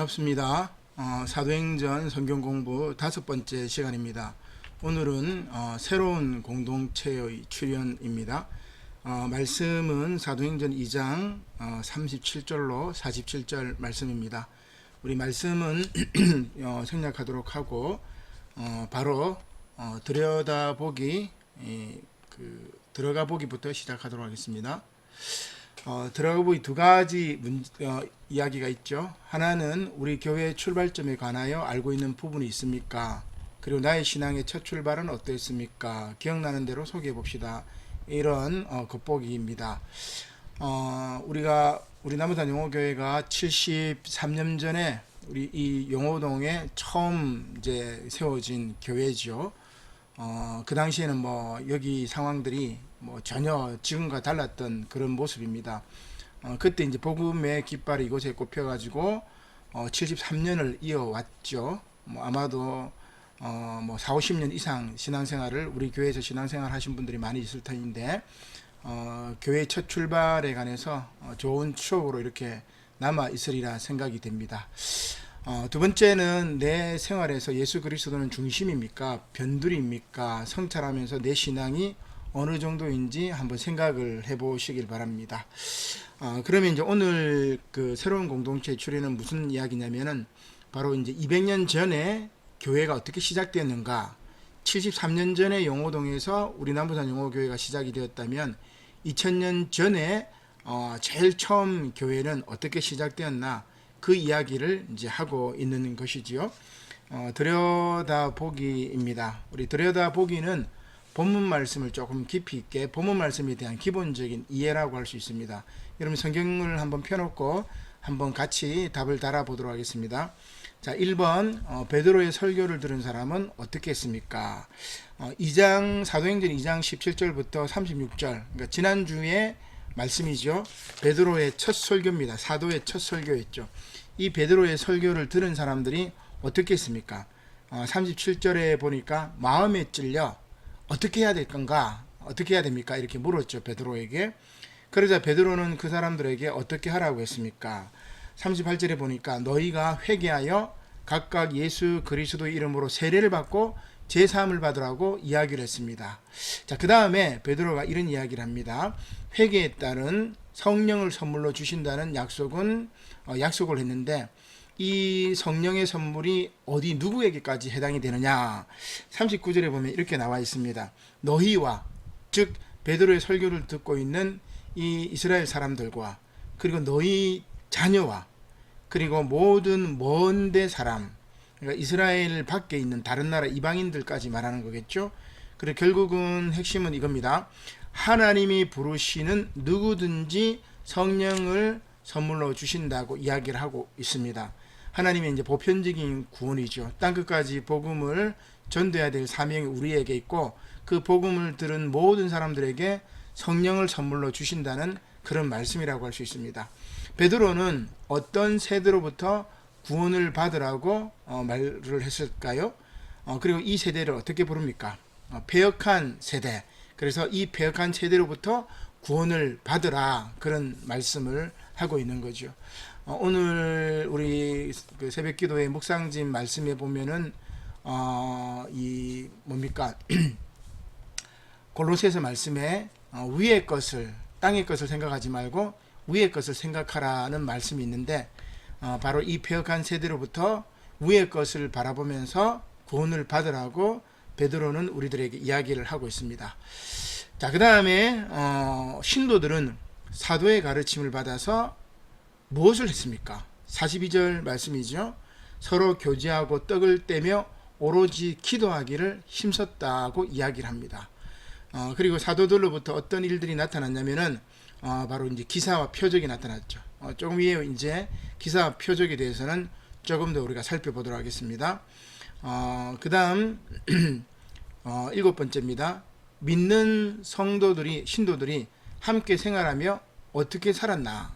반갑습니다. 사도행전 성경 공부 5번째 시간입니다. 오늘은 새로운 공동체의 출현입니다. 말씀은 사도행전 2장 37절로 47절 말씀입니다. 우리 말씀은 생략하도록 하고 바로 들여다보기 들어가 보기부터 시작하도록 하겠습니다. 들어가 보기 두 가지 이야기가 있죠. 하나는 우리 교회의 출발점에 관하여 알고 있는 부분이 있습니까? 그리고 나의 신앙의 첫 출발은 어떠했습니까? 기억나는 대로 소개해 봅시다. 이런 겉보기입니다. 우리 남부산 영호교회가 73년 전에 우리 이 영호동에 처음 이제 세워진 교회죠. 그 당시에는 여기 상황들이 전혀 지금과 달랐던 그런 모습입니다. 그때 이제 복음의 깃발이 이곳에 꼽혀가지고 73년을 이어왔죠. 아마도 4, 50년 이상 신앙생활을 우리 교회에서 신앙생활 하신 분들이 많이 있을 터인데 교회 첫 출발에 관해서 좋은 추억으로 이렇게 남아 있으리라 생각이 됩니다. 두 번째는 내 생활에서 예수 그리스도는 중심입니까? 변두리입니까? 성찰하면서 내 신앙이 어느 정도인지 한번 생각을 해보시길 바랍니다. 그러면 이제 오늘 그 새로운 공동체 출현은 무슨 이야기냐면은 바로 이제 200년 전에 교회가 어떻게 시작되었는가? 73년 전에 영호동에서 우리 남부산 영호교회가 시작이 되었다면 2000년 전에 제일 처음 교회는 어떻게 시작되었나? 그 이야기를 이제 하고 있는 것이지요. 들여다보기입니다. 우리 들여다보기는 본문 말씀을 조금 깊이 있게 본문 말씀에 대한 기본적인 이해라고 할 수 있습니다. 여러분 성경을 한번 펴놓고 한번 같이 답을 달아보도록 하겠습니다. 자, 1번 베드로의 설교를 들은 사람은 어떻게 했습니까? 2장 사도행전 2장 17절부터 36절 그러니까 지난주에 말씀이죠. 베드로의 첫 설교입니다. 사도의 첫 설교였죠. 이 베드로의 설교를 들은 사람들이 어떻게 했습니까? 37절에 보니까 마음에 찔려 어떻게 해야 될 건가? 어떻게 해야 됩니까? 이렇게 물었죠. 베드로에게. 그러자 베드로는 그 사람들에게 어떻게 하라고 했습니까? 38절에 보니까 너희가 회개하여 각각 예수 그리스도의 이름으로 세례를 받고 제사함을 받으라고 이야기를 했습니다. 자, 그 다음에 베드로가 이런 이야기를 합니다. 회개에 따른 성령을 선물로 주신다는 약속을 했는데 이 성령의 선물이 어디 누구에게까지 해당이 되느냐? 39절에 보면 이렇게 나와 있습니다. 너희와, 즉 베드로의 설교를 듣고 있는 이 이스라엘 사람들과 그리고 너희 자녀와 그리고 모든 먼데 사람, 그러니까 이스라엘 밖에 있는 다른 나라 이방인들까지 말하는 거겠죠. 그리고 결국은 핵심은 이겁니다. 하나님이 부르시는 누구든지 성령을 선물로 주신다고 이야기를 하고 있습니다. 하나님의 이제 보편적인 구원이죠. 땅끝까지 복음을 전도해야 될 사명이 우리에게 있고 그 복음을 들은 모든 사람들에게 성령을 선물로 주신다는 그런 말씀이라고 할 수 있습니다. 베드로는 어떤 세대로부터 구원을 받으라고 말을 했을까요? 그리고 이 세대를 어떻게 부릅니까? 패역한 세대. 그래서 이 패역한 세대로부터 구원을 받으라 그런 말씀을 하고 있는 거죠. 오늘 우리 그 새벽기도의 묵상진 말씀에 보면은 이 뭡니까? 골로새서 말씀에 위의 것을 땅의 것을 생각하지 말고 위의 것을 생각하라는 말씀이 있는데 바로 이 패역한 세대로부터 위의 것을 바라보면서 구원을 받으라고 베드로는 우리들에게 이야기를 하고 있습니다. 자, 그 다음에 신도들은 사도의 가르침을 받아서 무엇을 했습니까? 42절 말씀이죠. 서로 교제하고 떡을 떼며 오로지 기도하기를 힘썼다고 이야기를 합니다. 그리고 사도들로부터 어떤 일들이 나타났냐면은 바로 이제 기사와 표적이 나타났죠. 조금 위에 이제 기사와 표적에 대해서는 조금 더 우리가 살펴보도록 하겠습니다. 그 다음 7번째입니다. 믿는 신도들이 함께 생활하며 어떻게 살았나?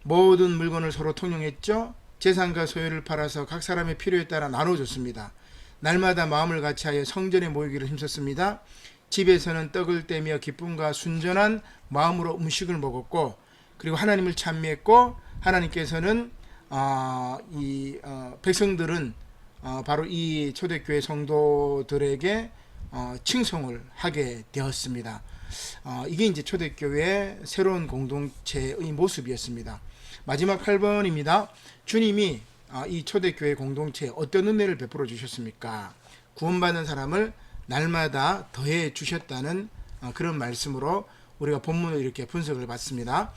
모든 물건을 서로 통용했죠. 재산과 소유를 팔아서 각 사람의 필요에 따라 나눠줬습니다. 날마다 마음을 같이하여 성전에 모이기를 힘썼습니다. 집에서는 떡을 떼며 기쁨과 순전한 마음으로 음식을 먹었고 그리고 하나님을 찬미했고 하나님께서는 백성들은 바로 이 초대교회 성도들에게 칭송을 하게 되었습니다. 이게 이제 초대교회의 새로운 공동체의 모습이었습니다. 마지막 8번입니다. 주님이 이 초대교회 공동체에 어떤 은혜를 베풀어 주셨습니까? 구원받는 사람을 날마다 더해 주셨다는 그런 말씀으로 우리가 본문을 이렇게 분석을 받습니다.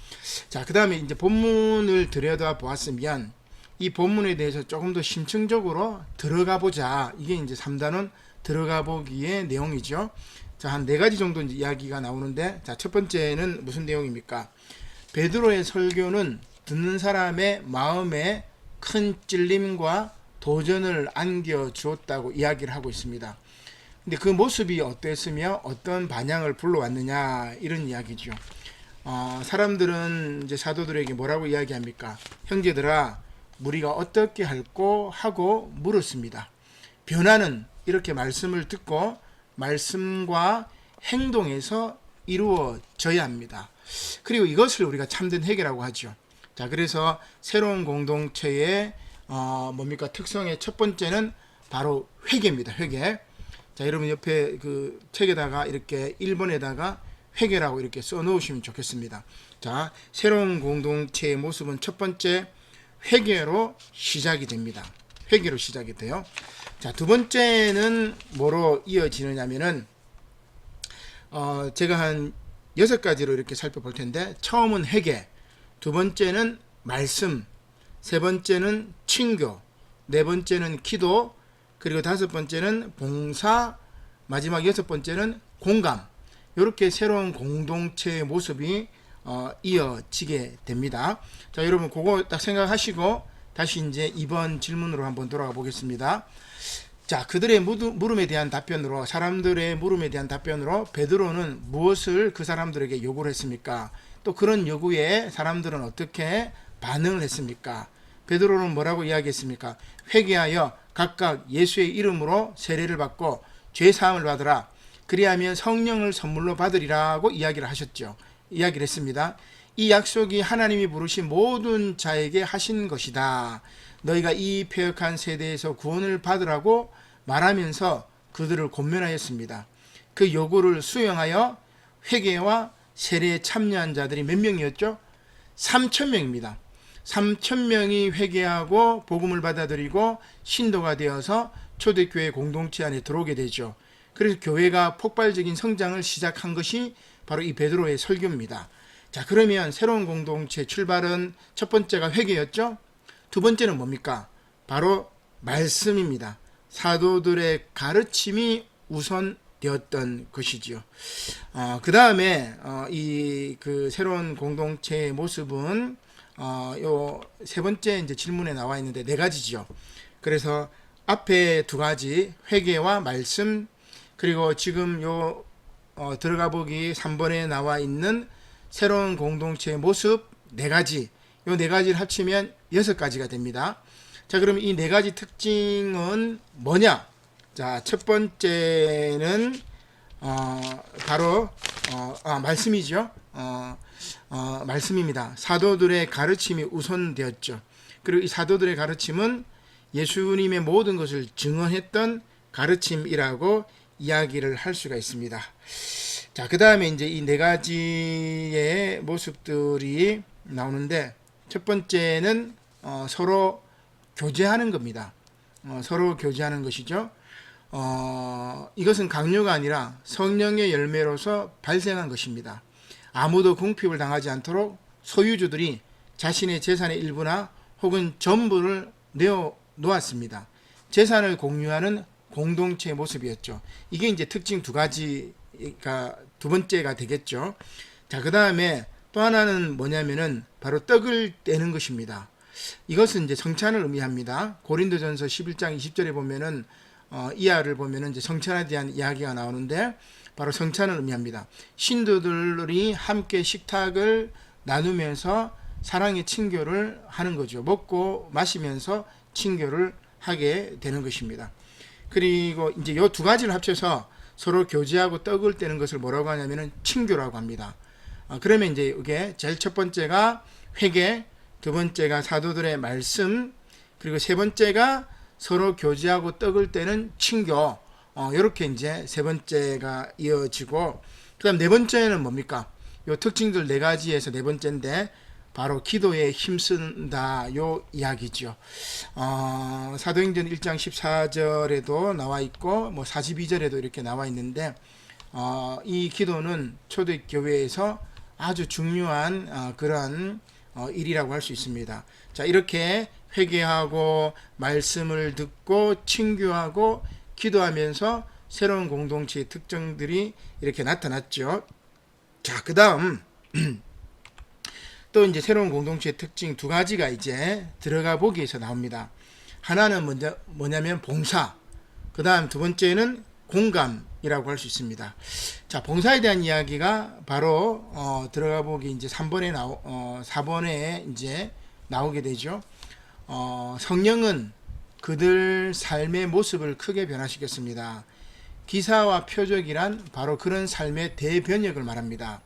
자, 그 다음에 이제 본문을 들여다 보았으면 이 본문에 대해서 조금 더 심층적으로 들어가 보자. 이게 이제 3단원 들어가 보기의 내용이죠. 자, 한 4가지 정도 이제 이야기가 나오는데, 자, 첫 번째는 무슨 내용입니까? 베드로의 설교는 듣는 사람의 마음에 큰 찔림과 도전을 안겨 주었다고 이야기를 하고 있습니다. 근데 그 모습이 어땠으며 어떤 반향을 불러왔느냐, 이런 이야기죠. 사람들은 이제 사도들에게 뭐라고 이야기합니까? 형제들아, 우리가 어떻게 할꼬 하고 물었습니다. 변화는 이렇게 말씀을 듣고 말씀과 행동에서 이루어져야 합니다. 그리고 이것을 우리가 참된 회개라고 하죠. 자, 그래서 새로운 공동체의 뭡니까? 특성의 첫 번째는 바로 회개입니다. 회개. 자, 여러분 옆에 그 책에다가 이렇게 1번에다가 회개라고 이렇게 써 놓으시면 좋겠습니다. 자, 새로운 공동체의 모습은 첫 번째 회개로 시작이 됩니다. 회개로 시작이 돼요. 자, 두 번째는 뭐로 이어지느냐면은 제가 한 6가지로 이렇게 살펴볼 텐데, 처음은 회개, 두 번째는 말씀, 세 번째는 친교, 네 번째는 기도, 그리고 다섯 번째는 봉사, 마지막 6번째는 공감. 이렇게 새로운 공동체의 모습이 이어지게 됩니다. 자, 여러분 그거 딱 생각하시고 다시 이제 2번 질문으로 한번 돌아가 보겠습니다. 자, 그들의 물음에 대한 답변으로, 사람들의 물음에 대한 답변으로 베드로는 무엇을 그 사람들에게 요구를 했습니까? 또 그런 요구에 사람들은 어떻게 반응을 했습니까? 베드로는 뭐라고 이야기했습니까? 회개하여 각각 예수의 이름으로 세례를 받고 죄 사함을 받으라. 그리하면 성령을 선물로 받으리라고 이야기를 하셨죠. 이야기를 했습니다. 이 약속이 하나님이 부르신 모든 자에게 하신 것이다. 너희가 이 패역한 세대에서 구원을 받으라고 말하면서 그들을 권면하였습니다. 그 요구를 수용하여 회개와 세례에 참여한 자들이 몇 명이었죠? 3,000명입니다. 3,000명이 회개하고 복음을 받아들이고 신도가 되어서 초대교회 공동체 안에 들어오게 되죠. 그래서 교회가 폭발적인 성장을 시작한 것이 바로 이 베드로의 설교입니다. 자, 그러면 새로운 공동체 출발은 첫 번째가 회개였죠. 두 번째는 뭡니까? 바로 말씀입니다. 사도들의 가르침이 우선되었던 것이지요. 그 다음에 이 그 새로운 공동체의 모습은 요 세 번째 이제 질문에 나와 있는데 4가지죠. 그래서 앞에 2가지 회개와 말씀, 그리고 지금 요 들어가 보기 3번에 나와 있는 새로운 공동체의 모습 4가지, 요 4가지를 합치면 6가지가 됩니다. 자, 그럼 이 4가지 특징은 뭐냐? 자, 첫 번째는 바로 말씀이죠. 말씀입니다. 사도들의 가르침이 우선되었죠. 그리고 이 사도들의 가르침은 예수님의 모든 것을 증언했던 가르침이라고 이야기를 할 수가 있습니다. 자, 그 다음에 이제 이 4가지의 모습들이 나오는데, 첫 번째는 서로 교제하는 겁니다. 서로 교제하는 것이죠. 이것은 강요가 아니라 성령의 열매로서 발생한 것입니다. 아무도 궁핍을 당하지 않도록 소유주들이 자신의 재산의 일부나 혹은 전부를 내어 놓았습니다. 재산을 공유하는 공동체의 모습이었죠. 이게 이제 특징 2가지가 두 번째가 되겠죠. 자, 그 다음에 또 하나는 뭐냐면은 바로 떡을 떼는 것입니다. 이것은 이제 성찬을 의미합니다. 고린도전서 11장 20절에 보면은 이하를 보면은 이제 성찬에 대한 이야기가 나오는데, 바로 성찬을 의미합니다. 신도들이 함께 식탁을 나누면서 사랑의 친교를 하는 거죠. 먹고 마시면서 친교를 하게 되는 것입니다. 그리고 이제 이 2가지를 합쳐서 서로 교제하고 떡을 떼는 것을 뭐라고 하냐면은 친교라고 합니다. 그러면 이제 이게 제일 첫 번째가 회개, 두 번째가 사도들의 말씀, 그리고 세 번째가 서로 교제하고 떡을 떼는 친교. 이렇게 이제 세 번째가 이어지고, 그다음 네 번째는 뭡니까? 요 특징들 네 가지에서 네 번째인데 바로 기도에 힘쓴다 요 이야기죠. 사도행전 1장 14절에도 나와 있고 뭐 42절에도 이렇게 나와 있는데 이 기도는 초대교회에서 아주 중요한 그런 일이라고 할 수 있습니다. 자, 이렇게 회개하고 말씀을 듣고 친교하고 기도하면서 새로운 공동체의 특징들이 이렇게 나타났죠. 자, 그 다음 또 이제 새로운 공동체의 특징 두 가지가 이제 들어가 보기에서 나옵니다. 하나는 먼저 뭐냐면 봉사, 그 다음 두 번째는 공감이라고 할 수 있습니다. 자, 봉사에 대한 이야기가 바로 들어가 보기 이제 4번에 이제 나오게 되죠. 성령은 그들 삶의 모습을 크게 변화시켰습니다. 기사와 표적이란 바로 그런 삶의 대변혁을 말합니다.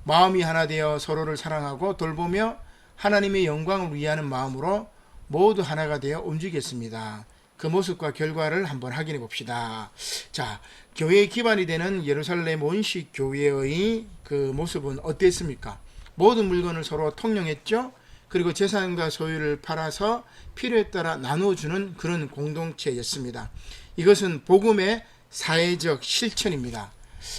마음이 하나 되어 서로를 사랑하고 돌보며 하나님의 영광을 위하는 마음으로 모두 하나가 되어 움직였습니다. 그 모습과 결과를 한번 확인해 봅시다. 자, 교회의 기반이 되는 예루살렘 원식 교회의 그 모습은 어땠습니까? 모든 물건을 서로 통용했죠. 그리고 재산과 소유를 팔아서 필요에 따라 나누어주는 그런 공동체였습니다. 이것은 복음의 사회적 실천입니다.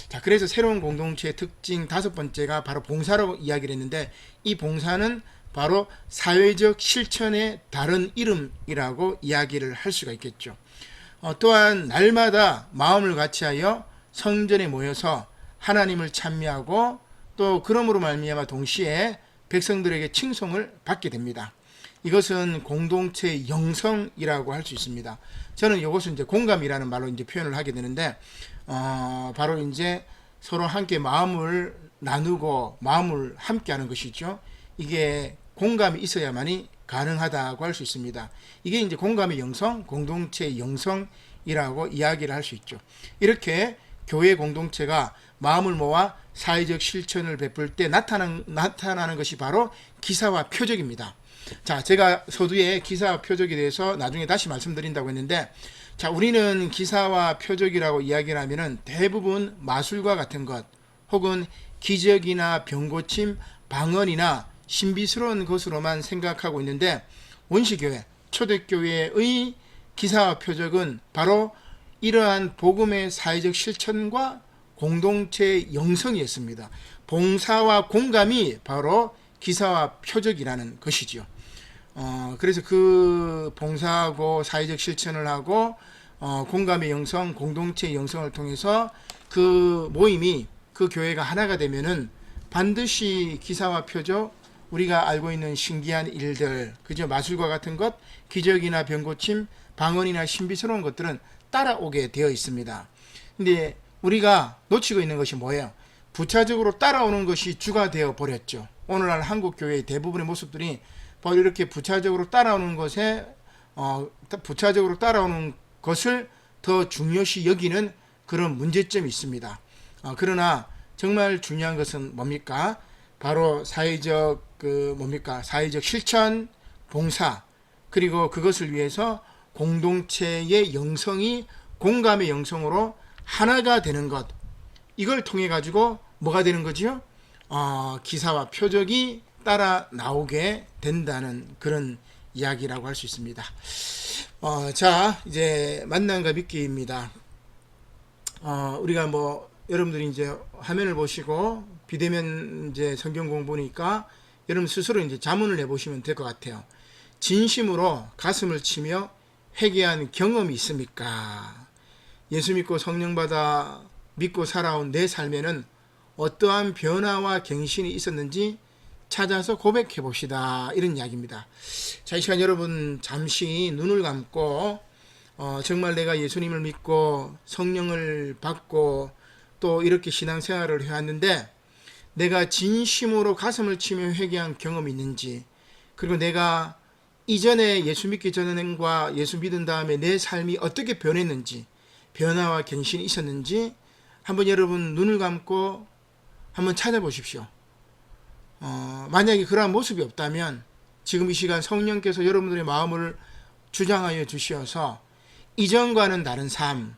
자, 그래서 새로운 공동체의 특징 다섯 번째가 바로 봉사라고 이야기를 했는데, 이 봉사는 바로 사회적 실천의 다른 이름이라고 이야기를 할 수가 있겠죠. 또한 날마다 마음을 같이하여 성전에 모여서 하나님을 찬미하고 또 그러므로 말미암아 동시에 백성들에게 칭송을 받게 됩니다. 이것은 공동체의 영성이라고 할 수 있습니다. 저는 이것은 이제 공감이라는 말로 이제 표현을 하게 되는데, 바로 이제 서로 함께 마음을 나누고 마음을 함께 하는 것이죠. 이게 공감이 있어야만이 가능하다고 할 수 있습니다. 이게 이제 공감의 영성, 공동체의 영성이라고 이야기를 할 수 있죠. 이렇게 교회 공동체가 마음을 모아 사회적 실천을 베풀 때 나타나는 것이 바로 기사와 표적입니다. 자, 제가 서두에 기사와 표적에 대해서 나중에 다시 말씀드린다고 했는데, 자, 우리는 기사와 표적이라고 이야기를 하면은 대부분 마술과 같은 것, 혹은 기적이나 병고침, 방언이나 신비스러운 것으로만 생각하고 있는데, 원시교회, 초대교회의 기사와 표적은 바로 이러한 복음의 사회적 실천과 공동체의 영성이었습니다. 봉사와 공감이 바로 기사와 표적이라는 것이죠. 그래서 그 봉사하고 사회적 실천을 하고 공감의 영성, 공동체의 영성을 통해서 그 모임이, 그 교회가 하나가 되면은 반드시 기사와 표적, 우리가 알고 있는 신기한 일들, 그죠? 마술과 같은 것, 기적이나 병고침, 방언이나 신비스러운 것들은 따라오게 되어 있습니다. 근데 우리가 놓치고 있는 것이 뭐예요? 부차적으로 따라오는 것이 주가 되어 버렸죠. 오늘날 한국 교회의 대부분의 모습들이 바로 이렇게 부차적으로 따라오는 것을 더 중요시 여기는 그런 문제점이 있습니다. 그러나 정말 중요한 것은 뭡니까? 바로 사회적 사회적 실천, 봉사, 그리고 그것을 위해서 공동체의 영성이 공감의 영성으로 하나가 되는 것, 이걸 통해 가지고 뭐가 되는 거지요? 기사와 표적이 따라 나오게 된다는 그런 이야기라고 할 수 있습니다. 자, 이제 만남과 믿기입니다. 우리가 뭐 여러분들이 이제 화면을 보시고 비대면 이제 성경 공부니까 여러분 스스로 이제 자문을 해보시면 될 것 같아요. 진심으로 가슴을 치며 회개한 경험이 있습니까? 예수 믿고 성령 받아 믿고 살아온 내 삶에는 어떠한 변화와 갱신이 있었는지 찾아서 고백해 봅시다. 이런 이야기입니다. 자, 이 시간 여러분 잠시 눈을 감고 정말 내가 예수님을 믿고 성령을 받고 또 이렇게 신앙생활을 해왔는데 내가 진심으로 가슴을 치며 회개한 경험이 있는지, 그리고 내가 이전에 예수 믿기 전과 예수 믿은 다음에 내 삶이 어떻게 변했는지, 변화와 갱신이 있었는지 한번 여러분 눈을 감고 한번 찾아보십시오. 만약에 그러한 모습이 없다면 지금 이 시간 성령께서 여러분들의 마음을 주장하여 주시어서 이전과는 다른 삶,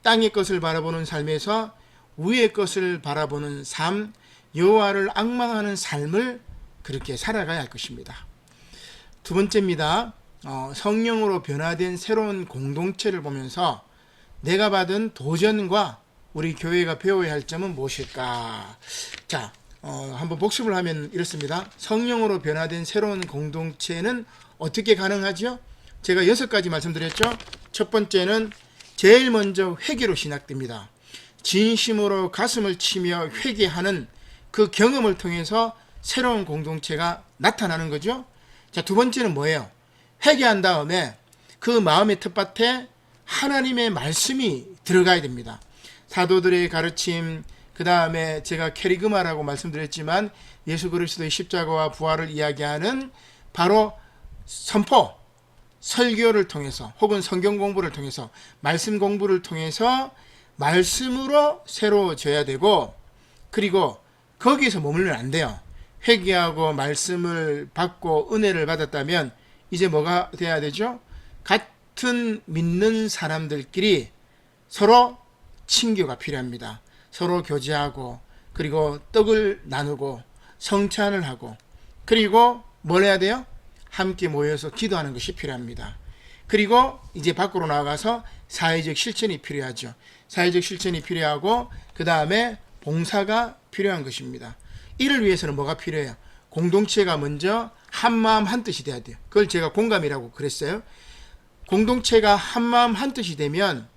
땅의 것을 바라보는 삶에서 위의 것을 바라보는 삶, 여호와를 앙망하는 삶을 그렇게 살아가야 할 것입니다. 두 번째입니다. 성령으로 변화된 새로운 공동체를 보면서 내가 받은 도전과 우리 교회가 배워야 할 점은 무엇일까? 자, 한번 복습을 하면 이렇습니다. 성령으로 변화된 새로운 공동체는 어떻게 가능하죠? 제가 6가지 말씀드렸죠. 첫 번째는 제일 먼저 회개로 시작됩니다. 진심으로 가슴을 치며 회개하는 그 경험을 통해서 새로운 공동체가 나타나는 거죠. 자, 두 번째는 뭐예요? 회개한 다음에 그 마음의 텃밭에 하나님의 말씀이 들어가야 됩니다. 사도들의 가르침, 그 다음에 제가 캐리그마라고 말씀드렸지만 예수 그리스도의 십자가와 부활을 이야기하는 바로 선포, 설교를 통해서 혹은 성경 공부를 통해서 말씀 공부를 통해서 말씀으로 새로워져야 되고, 그리고 거기에서 머물면 안 돼요. 회개하고 말씀을 받고 은혜를 받았다면 이제 뭐가 돼야 되죠? 같은 믿는 사람들끼리 서로 친교가 필요합니다. 서로 교제하고, 그리고 떡을 나누고 성찬을 하고, 그리고 뭘 해야 돼요? 함께 모여서 기도하는 것이 필요합니다. 그리고 이제 밖으로 나가서 사회적 실천이 필요하죠. 사회적 실천이 필요하고, 그 다음에 봉사가 필요한 것입니다. 이를 위해서는 뭐가 필요해요? 공동체가 먼저 한마음 한뜻이 돼야 돼요. 그걸 제가 공감이라고 그랬어요. 공동체가 한마음 한뜻이 되면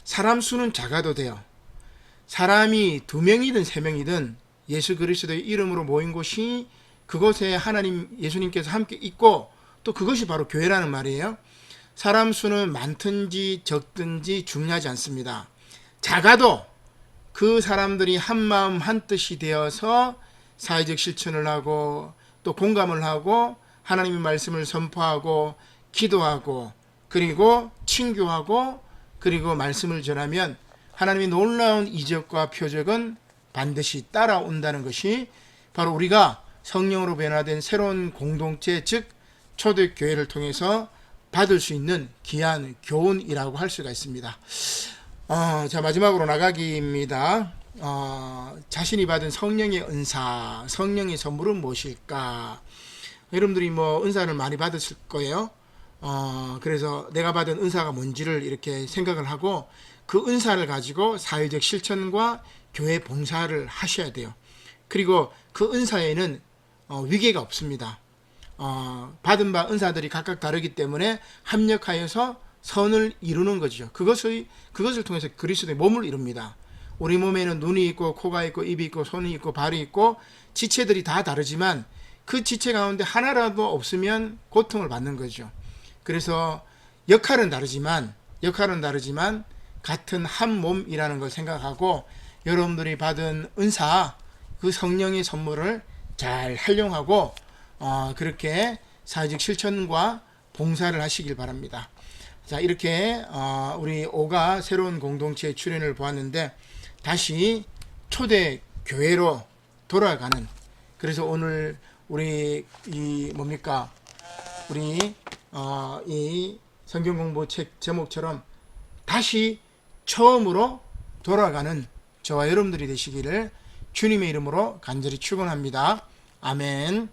사람 수는 작아도 돼요. 사람이 2명이든 3명이든 예수 그리스도의 이름으로 모인 곳이 그곳에 하나님 예수님께서 함께 있고, 또 그것이 바로 교회라는 말이에요. 사람 수는 많든지 적든지 중요하지 않습니다. 작아도 그 사람들이 한마음 한뜻이 되어서 사회적 실천을 하고, 또 공감을 하고, 하나님의 말씀을 선포하고, 기도하고, 그리고 친교하고, 그리고 말씀을 전하면 하나님의 놀라운 이적과 표적은 반드시 따라온다는 것이 바로 우리가 성령으로 변화된 새로운 공동체, 즉 초대교회를 통해서 받을 수 있는 귀한 교훈이라고 할 수가 있습니다. 자, 마지막으로 나가기입니다. 자신이 받은 성령의 은사, 성령의 선물은 무엇일까? 여러분들이 은사를 많이 받으실 거예요. 그래서 내가 받은 은사가 뭔지를 이렇게 생각을 하고, 그 은사를 가지고 사회적 실천과 교회 봉사를 하셔야 돼요. 그리고 그 은사에는 위계가 없습니다. 받은 바 은사들이 각각 다르기 때문에 합력하여서 선을 이루는 거죠. 그것을 통해서 그리스도의 몸을 이룹니다. 우리 몸에는 눈이 있고, 코가 있고, 입이 있고, 손이 있고, 발이 있고, 지체들이 다 다르지만 그 지체 가운데 하나라도 없으면 고통을 받는 거죠. 그래서 역할은 다르지만 같은 한 몸이라는 걸 생각하고, 여러분들이 받은 은사, 그 성령의 선물을 잘 활용하고 그렇게 사회적 실천과 봉사를 하시길 바랍니다. 자, 이렇게 우리 5가 새로운 공동체의 출현을 보았는데, 다시 초대 교회로 돌아가는, 그래서 오늘 우리 우리 이 성경 공부 책 제목처럼 다시 처음으로 돌아가는 저와 여러분들이 되시기를 주님의 이름으로 간절히 축원합니다. 아멘.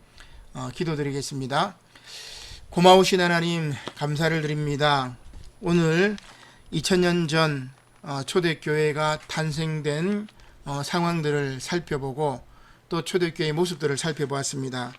기도드리겠습니다. 고마우신 하나님, 감사를 드립니다. 오늘 2000년 전 초대교회가 탄생된 상황들을 살펴보고, 또 초대교회의 모습들을 살펴보았습니다.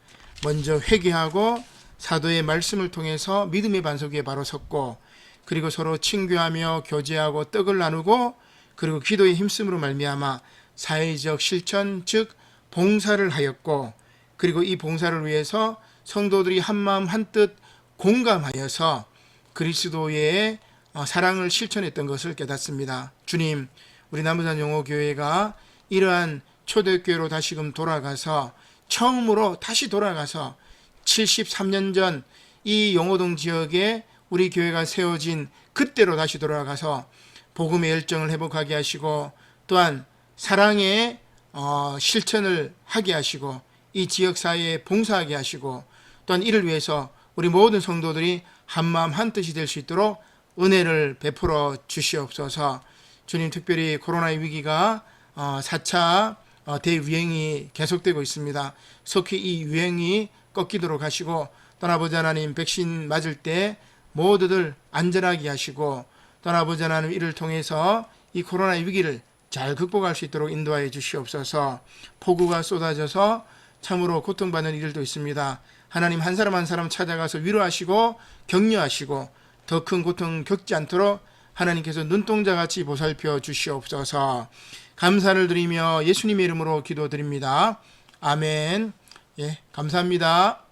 먼저 회개하고 사도의 말씀을 통해서 믿음의 반석 위에 바로 섰고, 그리고 서로 친교하며 교제하고 떡을 나누고, 그리고 기도의 힘쓰므로 말미암아 사회적 실천, 즉 봉사를 하였고, 그리고 이 봉사를 위해서 성도들이 한마음 한뜻 공감하여서 그리스도의 사랑을 실천했던 것을 깨닫습니다. 주님, 우리 남부산 영호교회가 이러한 초대교회로 다시금 돌아가서, 처음으로 다시 돌아가서 73년 전 이 영호동 지역에 우리 교회가 세워진 그때로 다시 돌아가서 복음의 열정을 회복하게 하시고, 또한 사랑의 실천을 하게 하시고, 이 지역사회에 봉사하게 하시고, 또한 이를 위해서 우리 모든 성도들이 한마음 한뜻이 될 수 있도록 은혜를 베풀어 주시옵소서. 주님, 특별히 코로나 위기가 4차 대유행이 계속되고 있습니다. 속히 이 유행이 꺾이도록 하시고, 떠나보자 하나님, 백신 맞을 때 모두들 안전하게 하시고, 떠나보자 하나님, 이를 통해서 이 코로나 위기를 잘 극복할 수 있도록 인도하여 주시옵소서. 폭우가 쏟아져서 참으로 고통받는 일도 있습니다. 하나님, 한 사람 한 사람 찾아가서 위로하시고 격려하시고 더 큰 고통 겪지 않도록 하나님께서 눈동자같이 보살펴 주시옵소서. 감사를 드리며 예수님의 이름으로 기도드립니다. 아멘. 예, 감사합니다.